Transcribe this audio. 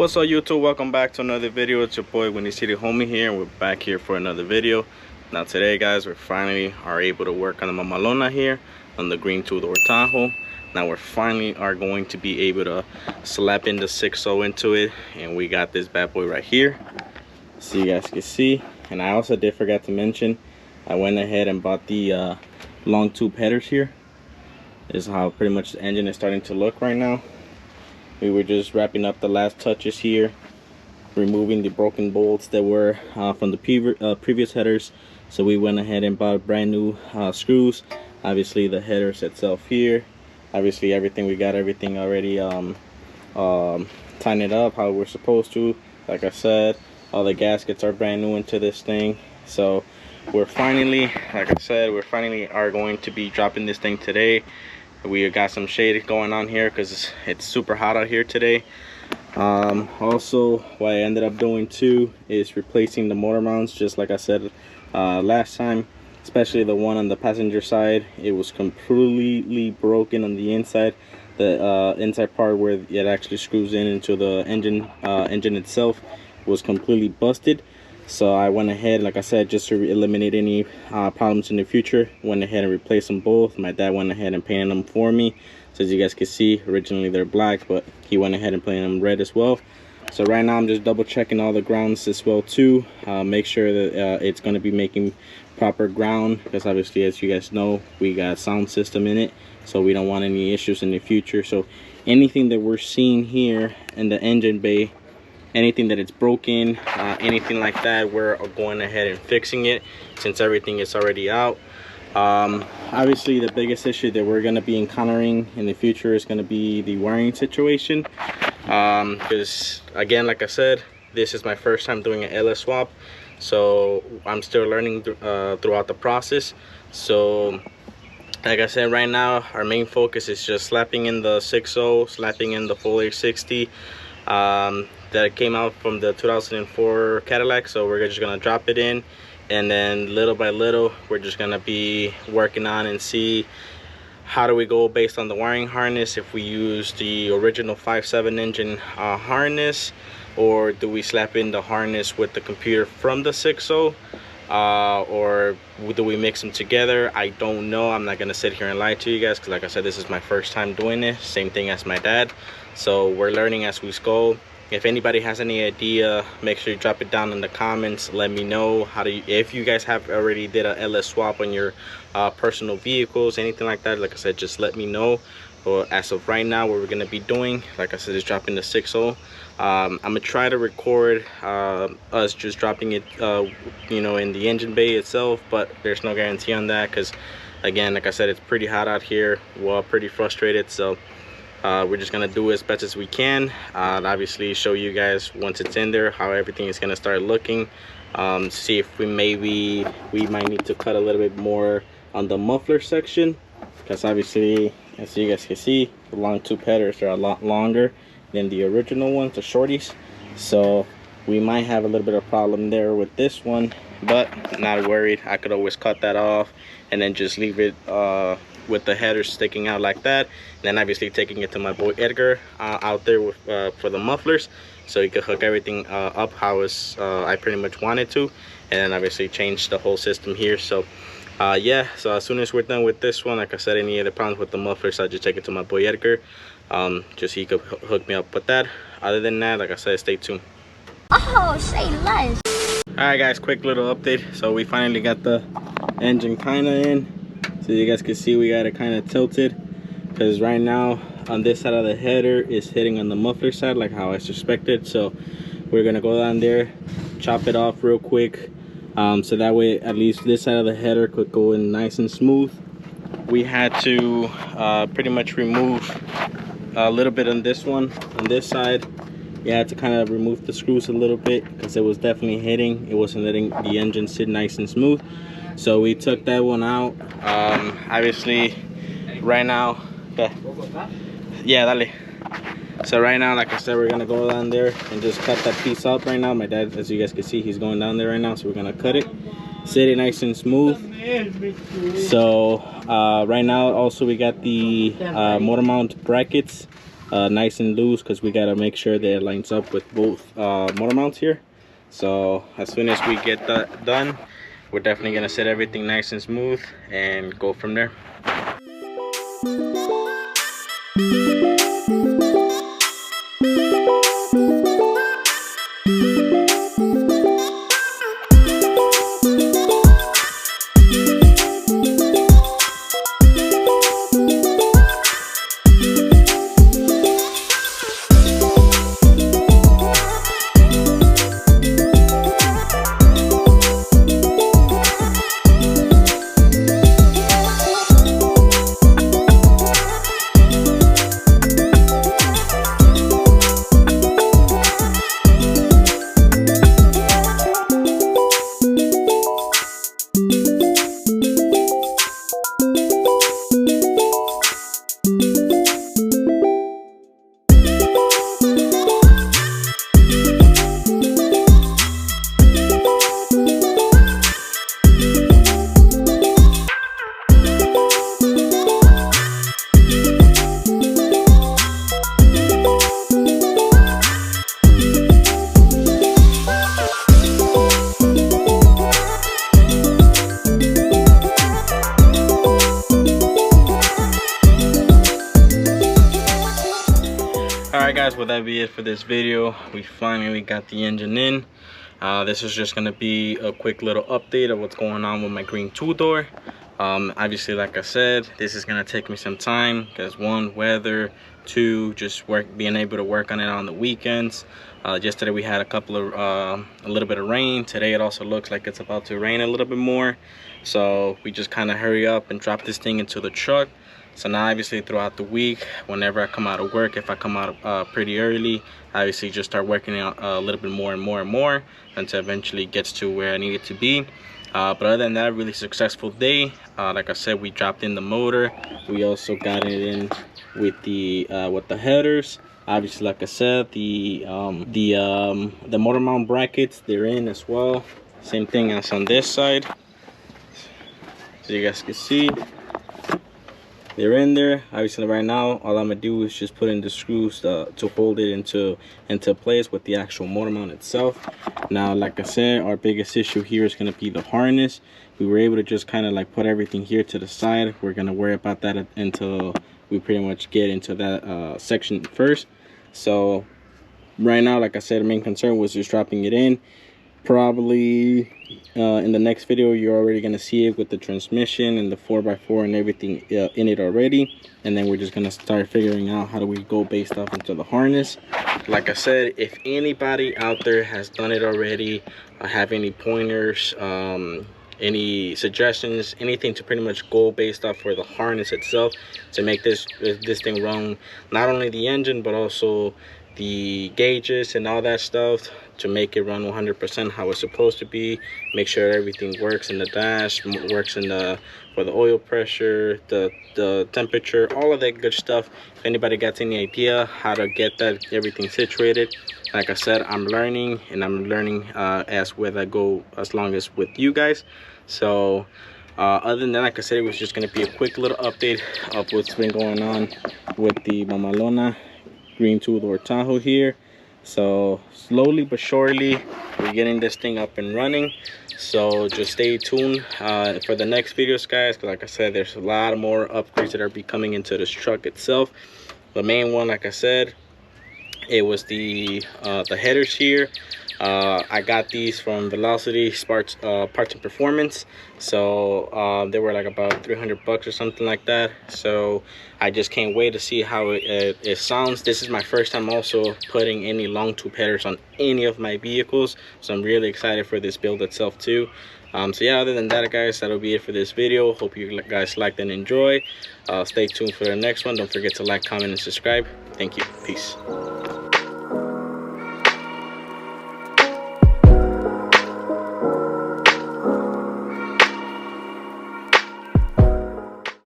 What's up, YouTube? Welcome back to another video. It's your boy Windy City Homie here, and we're back here for another video. Now today, guys, we finally are able to work on the Mamalona here on the Green2Dr. Now we're finally are going to be able to slap in the 6.0 into it, and we got this bad boy right here, so you guys can see. And I also did forget to mention, I went ahead and bought the long tube headers here. This is how pretty much the engine is starting to look right now. We were just wrapping up the last touches here, removing the broken bolts that were from the previous headers. So we went ahead and bought brand new screws. Obviously the headers itself here, obviously everything, we got everything already tightened up how we're supposed to. Like I said, all the gaskets are brand new into this thing. So we're finally, like I said, we're finally are going to be dropping this thing today. We got some shade going on here because it's super hot out here today. Also, what I ended up doing too is replacing the motor mounts, just like I said last time, especially the one on the passenger side. It was completely broken on the inside. The inside part where it actually screws in into the engine itself was completely busted. So I went ahead, like I said, just to eliminate any problems in the future, went ahead and replaced them both. My dad went ahead and painted them for me. So as you guys can see, originally they're black, but he went ahead and painted them red as well. So right now I'm just double checking all the grounds as well too. Make sure that it's going to be making proper ground, because obviously, as you guys know, we got sound system in it, so we don't want any issues in the future. So anything that we're seeing here in the engine bay, anything that it's broken, anything like that, we're going ahead and fixing it since everything is already out. Obviously the biggest issue that we're going to be encountering in the future is going to be the wiring situation, because again, like I said, this is my first time doing an LS swap, so I'm still learning throughout the process. So like I said, right now our main focus is just slapping in the 6.0, slapping in the full H60 that came out from the 2004 Cadillac. So we're just gonna drop it in, and then little by little we're just gonna be working on and see how do we go based on the wiring harness, if we use the original 5.7 engine harness, or do we slap in the harness with the computer from the 6.0, or do we mix them together? I don't know. I'm not gonna sit here and lie to you guys, because like I said, this is my first time doing this, same thing as my dad, so we're learning as we go. If anybody has any idea, make sure you drop it down in the comments. Let me know how to, if you guys have already did a LS swap on your personal vehicles, anything like that. Like I said, just let me know. But as of right now, what we're gonna be doing, like I said, is dropping the 6.0. I'm gonna try to record us just dropping it, you know, in the engine bay itself, but there's no guarantee on that, because again, like I said, it's pretty hot out here. We're all pretty frustrated, so we're just gonna do as best as we can. Obviously show you guys once it's in there how everything is gonna start looking. See if we might need to cut a little bit more on the muffler section, because obviously, as you guys can see, the long tube headers are a lot longer than the original ones, the shorties. So we might have a little bit of problem there with this one, but not worried. I could always cut that off and then just leave it with the headers sticking out like that. Then obviously taking it to my boy Edgar out there with, for the mufflers, so he could hook everything up how I pretty much wanted to, and then obviously change the whole system here. So yeah, so as soon as we're done with this one, like I said, any other problems with the mufflers, I'll just take it to my boy Edgar, just so he could hook me up with that. Other than that, like I said, stay tuned. Oh, say less. Alright guys, quick little update. So we finally got the engine kind of in. So you guys can see we got it kind of tilted, because right now on this side of the header is hitting on the muffler side like how I suspected. So we're gonna go down there, chop it off real quick, so that way at least this side of the header could go in nice and smooth. We had to pretty much remove a little bit on this one, on this side. We had to kind of remove the screws a little bit, because it was definitely hitting, it wasn't letting the engine sit nice and smooth. So we took that one out. Obviously right now, yeah, dale. So right now, like I said, we're gonna go down there and just cut that piece up right now. My dad, as you guys can see, he's going down there right now, so we're gonna cut it, sit it nice and smooth. So right now also we got the motor mount brackets nice and loose, because we got to make sure that it lines up with both motor mounts here. So as soon as we get that done, we're definitely going to set everything nice and smooth and go from there. Alright guys, well that be it for this video. We finally got the engine in. This is just going to be a quick little update of what's going on with my Green2Dr. Obviously, like I said, this is going to take me some time because one, weather, two, just being able to work on it on the weekends. Yesterday we had a little bit of rain. Today it also looks like it's about to rain a little bit more, so we just kind of hurry up and drop this thing into the truck. So now obviously throughout the week, whenever I come out of work, if I come out pretty early, obviously just start working out a little bit more and more until eventually it gets to where I need it to be. But other than that, really successful day. Like I said, we dropped in the motor. We also got it in with the headers. Obviously, like I said, the motor mount brackets, they're in as well. Same thing as on this side. So you guys can see they're in there. Obviously right now all I'm gonna do is just put in the screws to hold it into place with the actual motor mount itself. Now, like I said, our biggest issue here is gonna be the harness. We were able to just kind of like put everything here to the side. We're gonna worry about that until we pretty much get into that section first. So right now, like I said, the main concern was just dropping it in. Probably in the next video you're already going to see it with the transmission and the 4x4 and everything in it already, and then we're just going to start figuring out how do we go based off into the harness. Like I said, if anybody out there has done it already, have any pointers, any suggestions, anything to pretty much go based off for the harness itself to make this thing run not only the engine but also the gauges and all that stuff, to make it run 100% how it's supposed to be. Make sure everything works in the dash, works in for the oil pressure, the temperature, all of that good stuff. If anybody got any idea how to get that everything situated, like I said, I'm learning, and I'm learning as I go, as long as with you guys. So other than that, like I said, it was just going to be a quick little update of what's been going on with the Mamalona Green2Dr Tahoe here. So slowly but surely we're getting this thing up and running. So just stay tuned for the next videos, guys, because like I said, there's a lot more upgrades that are be coming into this truck itself. The main one, like I said, it was the headers here. I got these from Velocity Parts and Performance. So they were like about 300 bucks or something like that. So I just can't wait to see how it sounds. This is my first time also putting any long tube headers on any of my vehicles, so I'm really excited for this build itself too. So yeah, other than that, guys, that'll be it for this video. Hope you guys liked and enjoy. Stay tuned for the next one. Don't forget to like, comment, and subscribe. Thank you. Peace.